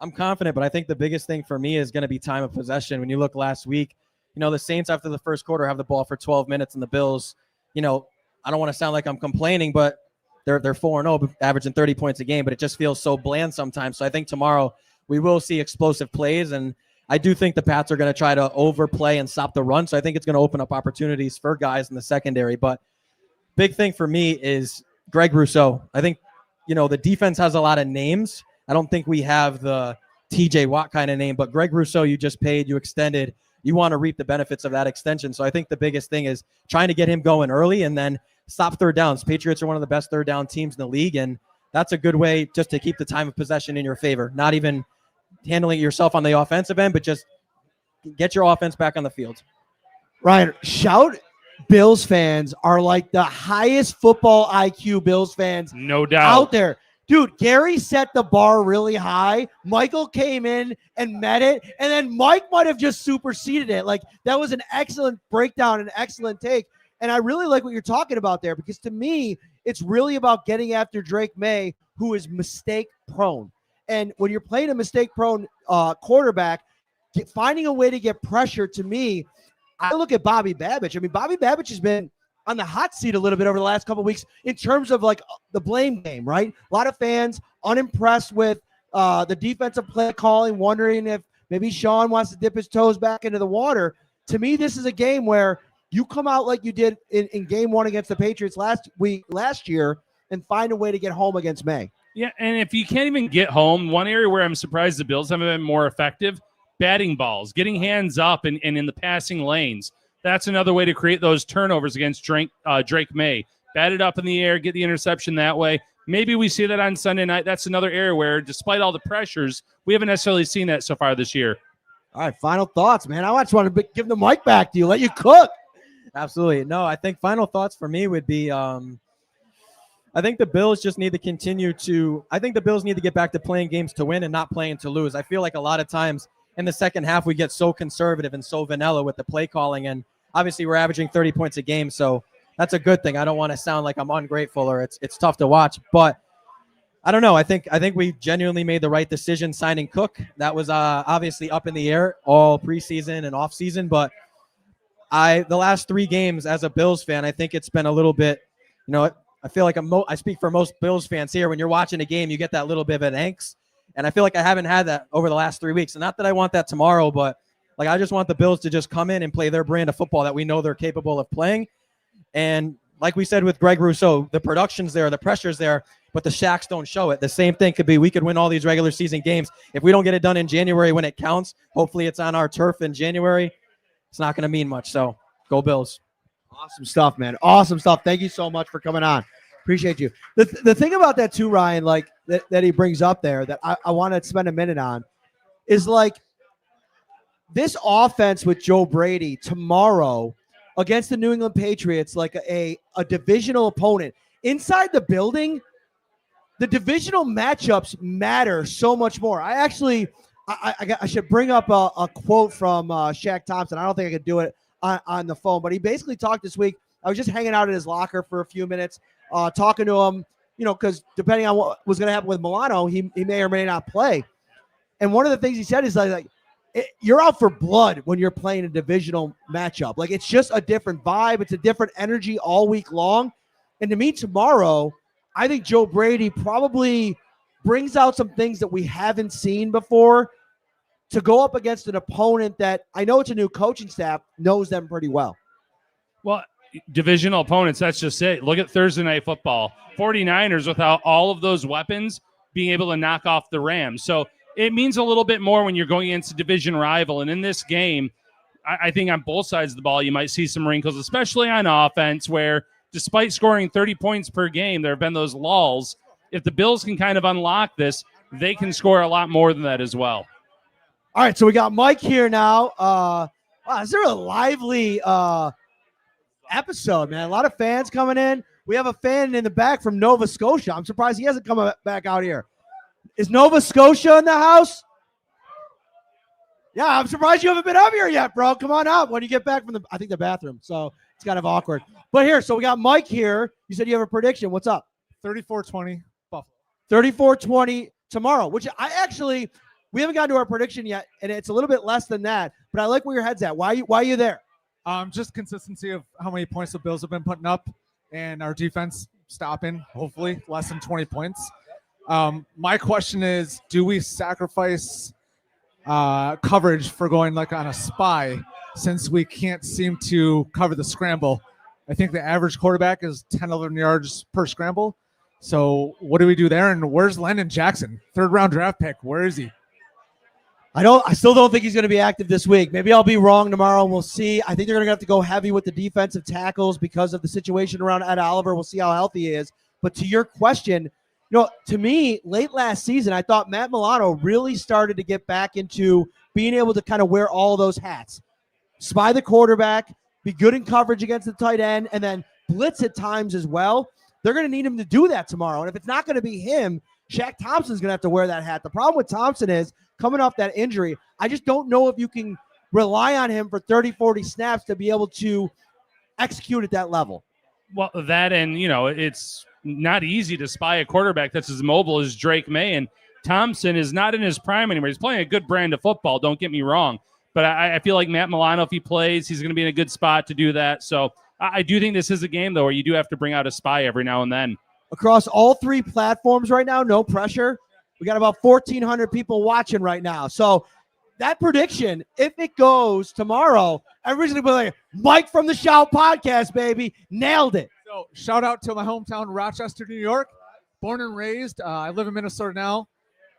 I'm confident, but I think the biggest thing for me is going to be time of possession. When you look last week, the Saints after the first quarter have the ball for 12 minutes, and the Bills, I don't want to sound like I'm complaining, but they're 4-0, averaging 30 points a game, but it just feels so bland sometimes. So I think tomorrow we will see explosive plays, and I do think the Pats are going to try to overplay and stop the run. So I think it's going to open up opportunities for guys in the secondary. But big thing for me is Greg Rousseau. I think, the defense has a lot of names. I don't think we have the TJ Watt kind of name, but Greg Rousseau, you just paid, you extended. You want to reap the benefits of that extension. So I think the biggest thing is trying to get him going early and then stop third downs. Patriots are one of the best third down teams in the league, and that's a good way just to keep the time of possession in your favor. Not even handling it yourself on the offensive end, but just get your offense back on the field. Ryan, shout Bills fans are like the highest football IQ Bills fans No doubt. out there. Dude, Gary set the bar really high. Michael came in and met it, and then Mike might have just superseded it. Like, that was an excellent breakdown, an excellent take. And I really like what you're talking about there, because to me, it's really about getting after Drake May, who is mistake prone. And when you're playing a mistake prone quarterback, finding a way to get pressure, to me, I look at Bobby Babich. I mean, Bobby Babich has been on the hot seat a little bit over the last couple of weeks in terms of like the blame game, right? A lot of fans unimpressed with the defensive play calling, wondering if maybe Sean wants to dip his toes back into the water. To me, this is a game where you come out like you did in game 1 against the Patriots last year and find a way to get home against May. Yeah, and if you can't even get home, one area where I'm surprised the Bills haven't been more effective, batting balls, getting hands up and in the passing lanes. That's another way to create those turnovers against Drake May. Bat it up in the air, get the interception that way. Maybe we see that on Sunday night. That's another area where, despite all the pressures, we haven't necessarily seen that so far this year. All right, final thoughts, man. I just want to give the mic back to you, let you cook. Absolutely. No, I think final thoughts for me would be I think the Bills just need to the Bills need to get back to playing games to win and not playing to lose. I feel like a lot of times in the second half we get so conservative and so vanilla with the play calling, and obviously we're averaging 30 points a game, so that's a good thing. I don't want to sound like I'm ungrateful or it's tough to watch, but I don't know. I think we genuinely made the right decision signing Cook. That was obviously up in the air all preseason and off season, but the last 3 games as a Bills fan, I think it's been a little bit, I feel like I speak for most Bills fans here. When you're watching a game, you get that little bit of an angst, and I feel like I haven't had that over the last 3 weeks. And not that I want that tomorrow, but like I just want the Bills to just come in and play their brand of football that we know they're capable of playing. And like we said with Greg Rousseau, the production's there, the pressure's there, but the Shaqs don't show it. The same thing could be we could win all these regular season games. If we don't get it done in January when it counts, hopefully it's on our turf in January, it's not going to mean much. So go Bills. Awesome stuff, man. Awesome stuff. Thank you so much for coming on. Appreciate you. The thing about that too, Ryan, like that he brings up there that I want to spend a minute on is like this offense with Joe Brady tomorrow against the New England Patriots, like a divisional opponent inside the building. The divisional matchups matter so much more. I should bring up a quote from Shaq Thompson. I don't think I could do it on the phone, but he basically talked this week. I was just hanging out in his locker for a few minutes, talking to him, because depending on what was going to happen with Milano, he may or may not play. And one of the things he said is like you're out for blood when you're playing a divisional matchup. Like it's just a different vibe. It's a different energy all week long. And to me tomorrow, I think Joe Brady probably brings out some things that we haven't seen before to go up against an opponent that I know it's a new coaching staff, knows them pretty well. Well, divisional opponents, that's just it. Look at Thursday Night Football. 49ers without all of those weapons being able to knock off the Rams. So it means a little bit more when you're going against a division rival. And in this game, I think on both sides of the ball, you might see some wrinkles, especially on offense, where despite scoring 30 points per game, there have been those lulls. If the Bills can kind of unlock this, they can score a lot more than that as well. All right, so we got Mike here now. Wow, this is a lively episode, man. A lot of fans coming in. We have a fan in the back from Nova Scotia. I'm surprised he hasn't come back out here. Is Nova Scotia in the house? Yeah, I'm surprised you haven't been up here yet, bro. Come on up when you get back from the bathroom. So it's kind of awkward. But here, so we got Mike here. You said you have a prediction. What's up? 34-20 Buffalo. 34-20 tomorrow, which we haven't gotten to our prediction yet, and it's a little bit less than that. But I like where your head's at. Why are you there? Just consistency of how many points the Bills have been putting up, and our defense stopping, hopefully, less than 20 points. My question is, do we sacrifice coverage for going like on a spy since we can't seem to cover the scramble? I think the average quarterback is 10, 11 yards per scramble. So what do we do there? And where's Landon Jackson? 3rd-round draft pick. Where is he? I still don't think he's going to be active this week. Maybe I'll be wrong tomorrow. We'll see. I think they're going to have to go heavy with the defensive tackles because of the situation around Ed Oliver. We'll see how healthy he is. But to your question, to me, late last season, I thought Matt Milano really started to get back into being able to kind of wear all those hats. Spy the quarterback, be good in coverage against the tight end, and then blitz at times as well. They're going to need him to do that tomorrow. And if it's not going to be him, Shaq Thompson's going to have to wear that hat. The problem with Thompson is coming off that injury, I just don't know if you can rely on him for 30, 40 snaps to be able to execute at that level. Well, that and, it's not easy to spy a quarterback that's as mobile as Drake May. And Thompson is not in his prime anymore. He's playing a good brand of football, don't get me wrong. But I feel like Matt Milano, if he plays, he's going to be in a good spot to do that. So I do think this is a game, though, where you do have to bring out a spy every now and then. Across all 3 platforms right now, no pressure. We got about 1,400 people watching right now. So that prediction, if it goes tomorrow, everybody's going to be like, Mike from the Shout podcast, baby. Nailed it. So shout out to my hometown, Rochester, New York. Born and raised. I live in Minnesota now.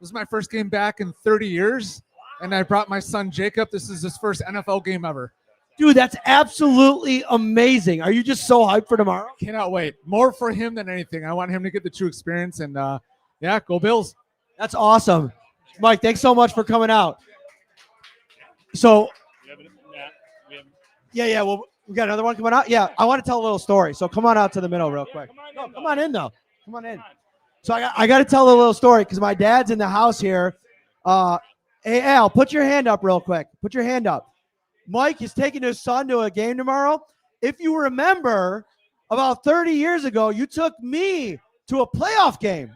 This is my first game back in 30 years. And I brought my son, Jacob. This is his first NFL game ever. Dude, that's absolutely amazing. Are you just so hyped for tomorrow? Cannot wait. More for him than anything. I want him to get the true experience. And, go Bills. That's awesome. Mike, thanks so much for coming out. So, well, we got another one coming out. Yeah, I want to tell a little story. So come on out to the middle real quick. Come on in, though. Come on in. So I got to tell a little story because my dad's in the house here. Hey, Al, put your hand up real quick. Put your hand up. Mike is taking his son to a game tomorrow. If you remember, about 30 years ago, you took me to a playoff game.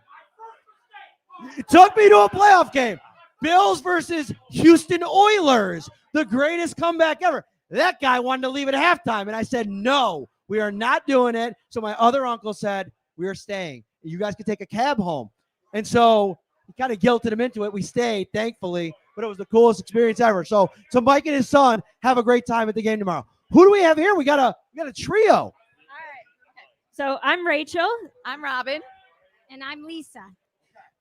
You took me to a playoff game. Bills versus Houston Oilers, the greatest comeback ever. That guy wanted to leave at halftime, and I said, no, we are not doing it. So my other uncle said, we are staying. You guys can take a cab home. And so he kind of guilted him into it. We stayed, thankfully, but it was the coolest experience ever. So Mike and his son have a great time at the game tomorrow. Who do we have here? We got a trio. All right. So I'm Rachel. I'm Robin. And I'm Lisa.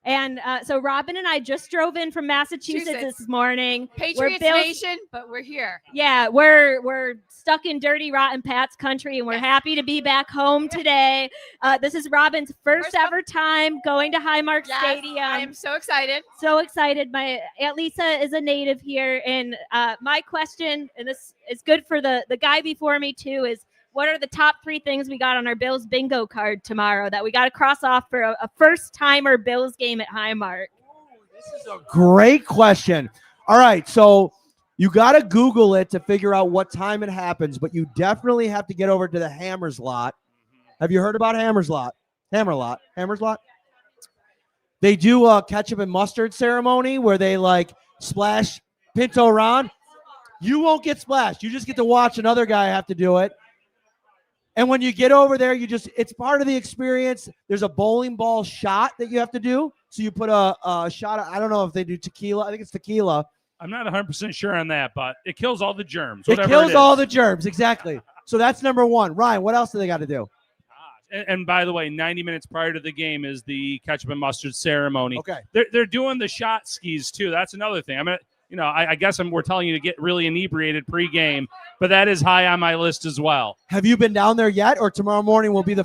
And so Robin and I just drove in from Massachusetts this morning. Patriots Nation, but we're here. Yeah, we're stuck in dirty, rotten Pats country, and we're happy to be back home today. This is Robin's first ever time going to Highmark Stadium. I am so excited. So excited. My Aunt Lisa is a native here, and my question, and this is good for the guy before me too, is what are the top 3 things we got on our Bills bingo card tomorrow that we got to cross off for a first-timer Bills game at Highmark? This is a great question. All right, so you got to Google it to figure out what time it happens, but you definitely have to get over to the Hammers Lot. Have you heard about Hammers Lot? Hammers Lot? They do a ketchup and mustard ceremony where they like splash Pinto Ron. You won't get splashed. You just get to watch another guy have to do it. And when you get over there, it's part of the experience. There's a bowling ball shot that you have to do. So you put a shot. I don't know if they do tequila. I think it's tequila. I'm not 100% sure on that, but it kills all the germs. It kills all the germs. Exactly. So that's number 1. Ryan, what else do they got to do? And by the way, 90 minutes prior to the game is the ketchup and mustard ceremony. Okay. They're doing the shot skis too. That's another thing. I guess we're telling you to get really inebriated pregame, but that is high on my list as well. Have you been down there yet, or tomorrow morning will be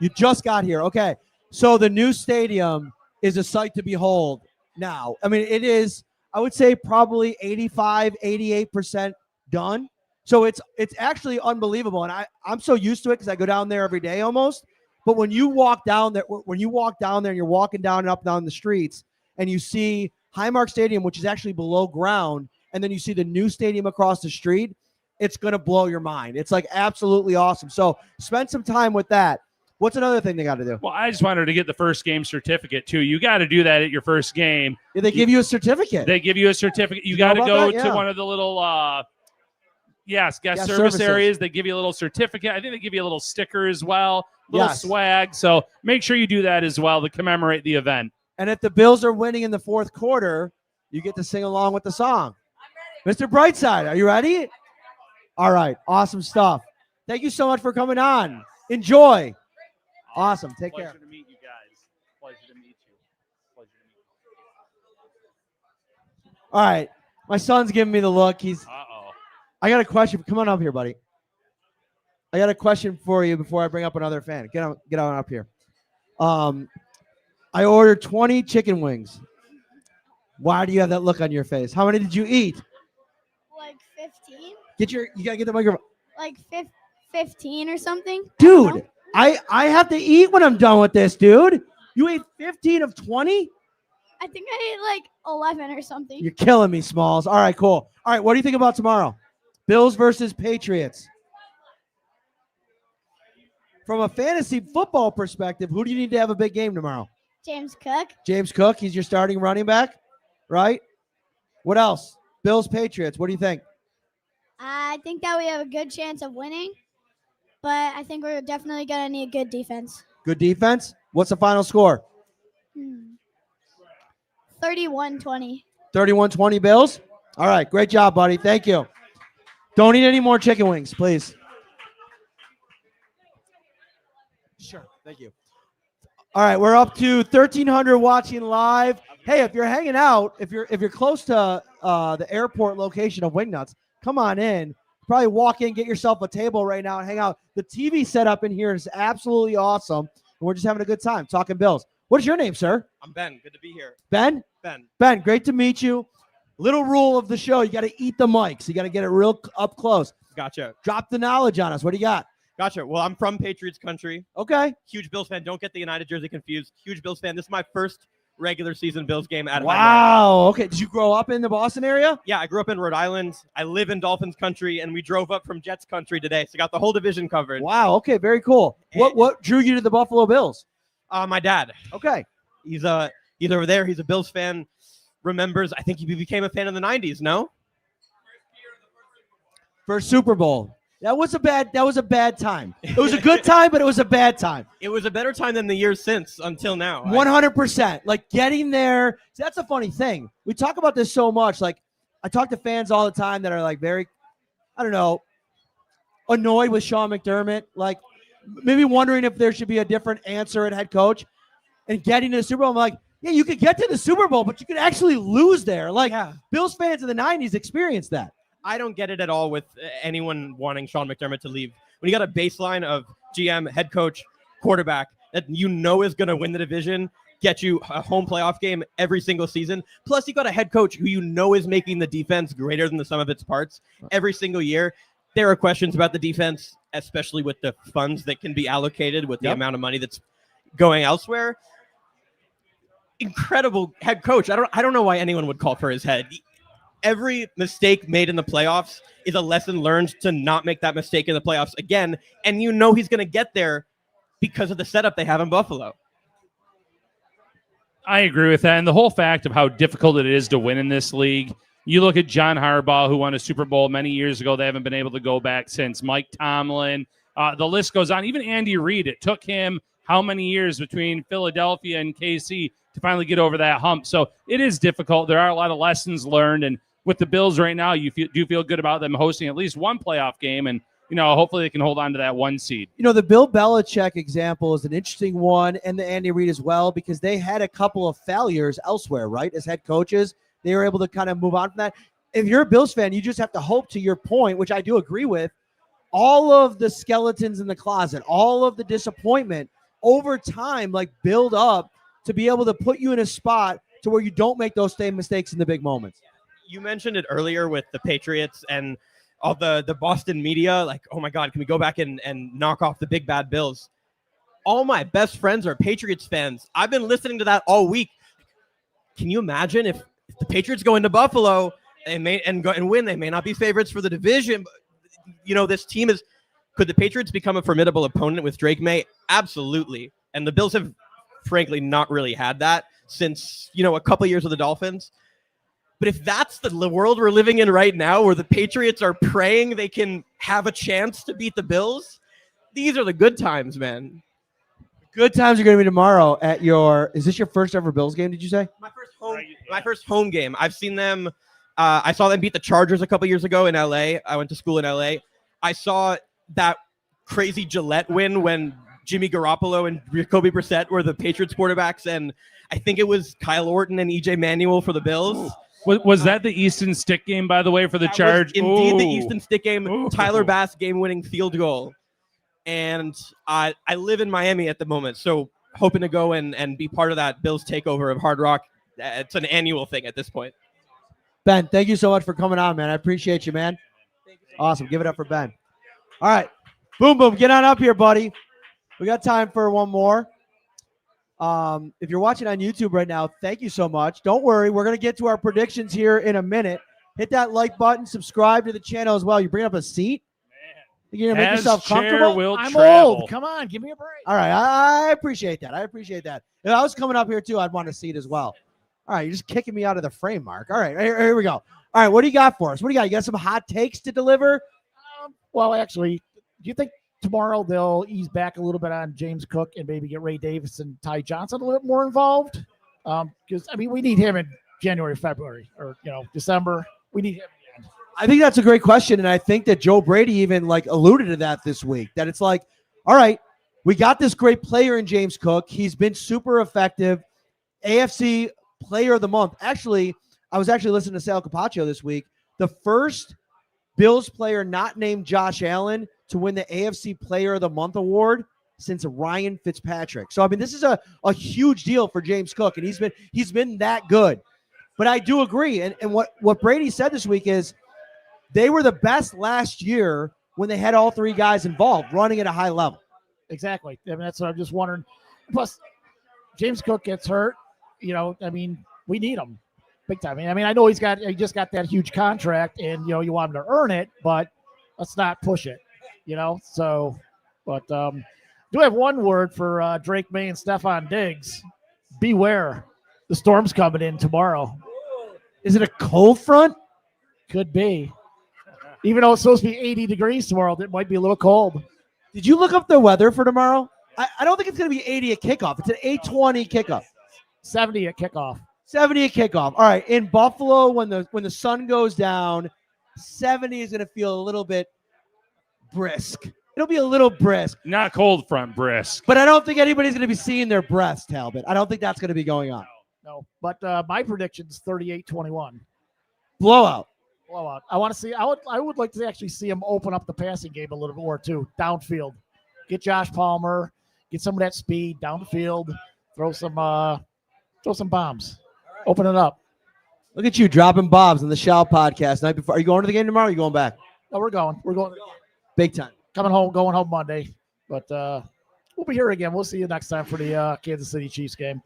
you just got here? Okay. So the new stadium is a sight to behold now. I mean, it is, I would say probably 85, 88% done. So it's actually unbelievable. And I'm so used to it because I go down there every day almost. But when you walk down there, and you're walking down and up down the streets and you see Highmark Stadium, which is actually below ground, and then you see the new stadium across the street, it's going to blow your mind. It's like absolutely awesome. So spend some time with that. What's another thing they got to do? Well, I just wanted to get the first game certificate too. You got to do that at your first game. Yeah, they give you a certificate. They give you a certificate. You got to go to one of the little guest service areas. They give you a little certificate. I think they give you a little sticker as well, little swag. So make sure you do that as well to commemorate the event. And if the Bills are winning in the fourth quarter, you get to sing along with the song. Mr. Brightside, are you ready? All right. Awesome stuff. Thank you so much for coming on. Enjoy. Awesome. Take care. Pleasure to meet you guys. Pleasure to meet you. All right. My son's giving me the look. Uh-oh. I got a question. Come on up here, buddy. I got a question for you before I bring up another fan. Get on up here. I ordered 20 chicken wings. Why do you have that look on your face? How many did you eat? Like 15. You gotta get the microphone. Like 15 or something. Dude, I have to eat when I'm done with this, dude. You ate 15 of 20? I think I ate like 11 or something. You're killing me, Smalls. All right, cool. All right, what do you think about tomorrow? Bills versus Patriots. From a fantasy football perspective, who do you need to have a big game tomorrow? James Cook. James Cook, he's your starting running back, right? What else? Bills, Patriots, what do you think? I think that we have a good chance of winning, but I think we're definitely going to need good defense. Good defense? What's the final score? 31-20. 31-20 Bills? All right, great job, buddy. Thank you. Don't eat any more chicken wings, please. Sure, thank you. All right, we're up to 1,300 watching live. Hey, if you're hanging out, if you're close to the airport location of Wingnutz, come on in. Probably walk in, get yourself a table right now and hang out. The TV setup in here is absolutely awesome. And we're just having a good time talking Bills. What is your name, sir? I'm Ben. Good to be here. Ben? Ben, great to meet you. Little rule of the show, you got to eat the mics. You got to get it real up close. Gotcha. Drop the knowledge on us. What do you got? Gotcha. Well, I'm from Patriots country. Okay. Huge Bills fan. Don't get the United jersey confused. Huge Bills fan. This is my first regular season Bills game at Wow. Okay. Did you grow up in the Boston area? Yeah, I grew up in Rhode Island. I live in Dolphins country, and we drove up from Jets country today, so got the whole division covered. Wow. Okay. Very cool. What drew you to the Buffalo Bills? My dad. Okay. He's over there. He's a Bills fan. Remembers, I think he became a fan in the 90s, no? First Super Bowl. That was a bad time. It was a good time, but it was a bad time. It was a better time than the years since until now. 100%. Like getting there. See, that's a funny thing. We talk about this so much. Like I talk to fans all the time that are like very, I don't know, annoyed with Sean McDermott. Like maybe wondering if there should be a different answer at head coach. And getting to the Super Bowl, I'm like, Yeah, you could get to the Super Bowl, but you could actually lose there. Like Bills fans in the 90s experienced that. I don't get it at all with anyone wanting Sean McDermott to leave. When you got a baseline of GM, head coach, quarterback that you know is going to win the division, get you a home playoff game every single season, plus you got a head coach who you know is making the defense greater than the sum of its parts every single year. There are questions about the defense, especially with the funds that can be allocated with the amount of money that's going elsewhere. Incredible head coach. I don't know why anyone would call for his head. Every mistake made in the playoffs is a lesson learned to not make that mistake in the playoffs again. And you know he's going to get there because of the setup they have in Buffalo. I agree with that. And the whole fact of how difficult it is to win in this league. You look at John Harbaugh, who won a Super Bowl many years ago. They haven't been able to go back since. Mike Tomlin. The list goes on. Even Andy Reid. It took him how many years between Philadelphia and KC to finally get over that hump. So it is difficult. There are a lot of lessons learned. And with the Bills right now, you do feel good about them hosting at least one playoff game. And, hopefully they can hold on to that one seed. The Bill Belichick example is an interesting one, and the Andy Reid as well, because they had a couple of failures elsewhere, right? As head coaches, they were able to kind of move on from that. If you're a Bills fan, you just have to hope, to your point, which I do agree with, all of the skeletons in the closet, all of the disappointment over time, build up to be able to put you in a spot to where you don't make those same mistakes in the big moments. You mentioned it earlier with the Patriots and all the Boston media, oh my God, can we go back and knock off the big bad Bills? All my best friends are Patriots fans. I've been listening to that all week. Can you imagine if the Patriots go into Buffalo and win? They may not be favorites for the division. But, this team is. Could the Patriots become a formidable opponent with Drake May? Absolutely. And the Bills have, frankly, not really had that since a couple years with the Dolphins. But if that's the world we're living in right now, where the Patriots are praying they can have a chance to beat the Bills, these are the good times, man. Good times are going to be tomorrow at is this your first ever Bills game, did you say? My first home game. I've seen them. I saw them beat the Chargers a couple years ago in LA. I went to school in LA. I saw that crazy Gillette win when Jimmy Garoppolo and Jacoby Brissett were the Patriots quarterbacks, and I think it was Kyle Orton and EJ Manuel for the Bills. Was that the Easton Stick game, by the way, for the Charge? Indeed, the Easton Stick game. Tyler Bass game-winning field goal. And I live in Miami at the moment, so hoping to go and be part of that Bills takeover of Hard Rock. It's an annual thing at this point. Ben, thank you so much for coming on, man. I appreciate you, man. Awesome. Give it up for Ben. All right. Boom, boom. Get on up here, buddy. We got time for one more. If you're watching on YouTube right now, thank you so much. Don't worry. We're going to get to our predictions here in a minute. Hit that like button. Subscribe to the channel as well. You bring up a seat? You're going to make yourself comfortable? I'm old. Come on. Give me a break. All right. I appreciate that. If I was coming up here, too, I'd want a seat as well. All right. You're just kicking me out of the frame, Mark. All right. Here we go. All right. What do you got for us? What do you got? You got some hot takes to deliver? Well, actually, do you think tomorrow they'll ease back a little bit on James Cook and maybe get Ray Davis and Ty Johnson a little bit more involved? Because, we need him in January, February, or, December. We need him again. I think that's a great question, and I think that Joe Brady even, alluded to that this week, that it's all right, we got this great player in James Cook. He's been super effective. AFC Player of the Month. Actually, I was listening to Sal Capaccio this week. The first Bills player not named Josh Allen to win the AFC Player of the Month award since Ryan Fitzpatrick. So, this is a huge deal for James Cook, and he's been that good. But I do agree. And what Brady said this week is they were the best last year when they had all three guys involved running at a high level. Exactly. That's what I'm just wondering. Plus, James Cook gets hurt. We need him big time. I know he just got that huge contract, and you want him to earn it, but let's not push it. So, but do have one word for Drake May and Stephon Diggs. Beware, the storm's coming in tomorrow. Is it a cold front? Could be. Even though it's supposed to be 80 degrees tomorrow, it might be a little cold. Did you look up the weather for tomorrow? I don't think it's going to be 80 at kickoff. It's an 8:20 kickoff. 70 at kickoff. 70 at kickoff. All right. In Buffalo, when the sun goes down, 70 is going to feel a little bit brisk. It'll be a little brisk. Not cold front brisk. But I don't think anybody's going to be seeing their breaths, Talbot. I don't think that's going to be going on. No. But my prediction's 38-21. Blowout. Blowout. I want to see. I would like to actually see him open up the passing game a little bit more too, downfield. Get Josh Palmer, get some of that speed down the field, throw some bombs, open it up. Look at you dropping bombs on the Shout podcast night before. Are you going to the game tomorrow? Or are you going back? No, we're going. We're going Big time. going home Monday. But we'll be here again. We'll see you next time for the Kansas City Chiefs game.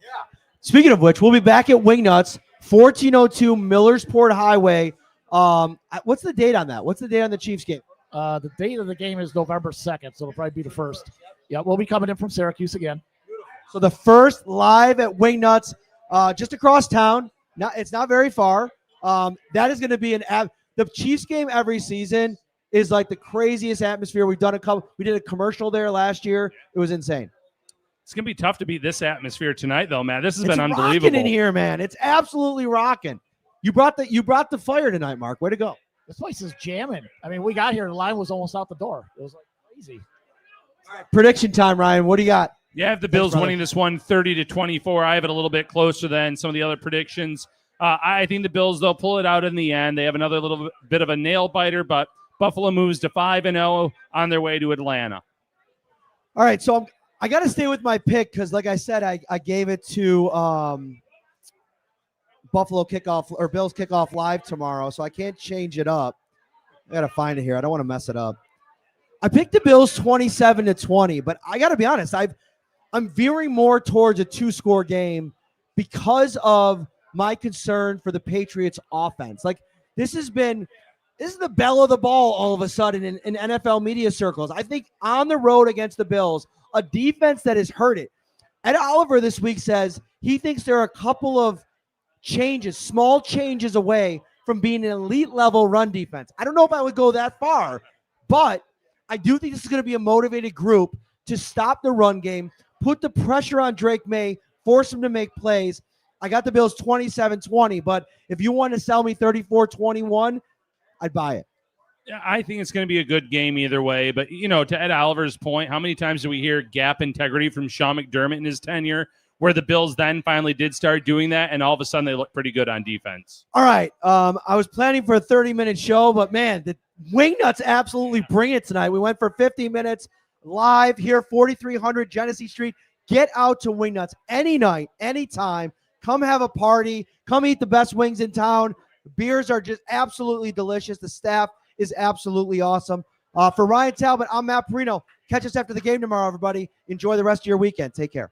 Speaking of which, we'll be back at Wingnutz, 1402 Millersport Highway. What's the date on that? What's the date on the Chiefs game? The date of the game is November 2nd, so it'll probably be the 1st. Yeah, we'll be coming in from Syracuse again. So the first live at Wingnutz, just across town. It's not very far. That is going to be the Chiefs game every season is like the craziest atmosphere. We did a commercial there last year. It was insane. It's going to be tough to beat this atmosphere tonight, though, man. This has It's been unbelievable. rocking in here, man. It's absolutely rocking. You brought the fire tonight, Mark. Way to go. This place is jamming. I mean, we got here, the line was almost out the door. It was like crazy. Prediction time, Ryan. What do you got? Yeah, I have the Bills winning this one 30-24. I have it a little bit closer than some of the other predictions. I think the Bills, they'll pull it out in the end. They have another little bit of a nail biter, but Buffalo moves to 5-0 on their way to Atlanta. All right, so I got to stay with my pick because, like I said, I gave it to Buffalo kickoff or Bills kickoff live tomorrow, so I can't change it up. I got to find it here. I don't want to mess it up. I picked the Bills 27-20, but I got to be honest. I'm veering more towards a 2-score game because of my concern for the Patriots offense. Like this is the belle of the ball all of a sudden in NFL media circles. I think on the road against the Bills, a defense that has hurt it. Ed Oliver this week says he thinks there are a couple of small changes away from being an elite level run defense. I don't know if I would go that far, but I do think this is going to be a motivated group to stop the run game, put the pressure on Drake May, force him to make plays. I got the Bills 27-20, but if you want to sell me 34-21, I'd buy it. Yeah, I think it's going to be a good game either way. But, to Ed Oliver's point, how many times do we hear gap integrity from Sean McDermott in his tenure, where the Bills then finally did start doing that, and all of a sudden they look pretty good on defense? All right. I was planning for a 30-minute show, but, man, the Wingnutz absolutely bring it tonight. We went for 50 minutes live here, 4300 Genesee Street. Get out to Wingnutz any night, anytime. Come have a party. Come eat the best wings in town. Beers are just absolutely delicious. The staff is absolutely awesome. For Ryan Talbot, I'm Matt Parrino. Catch us after the game tomorrow, everybody. Enjoy the rest of your weekend. Take care.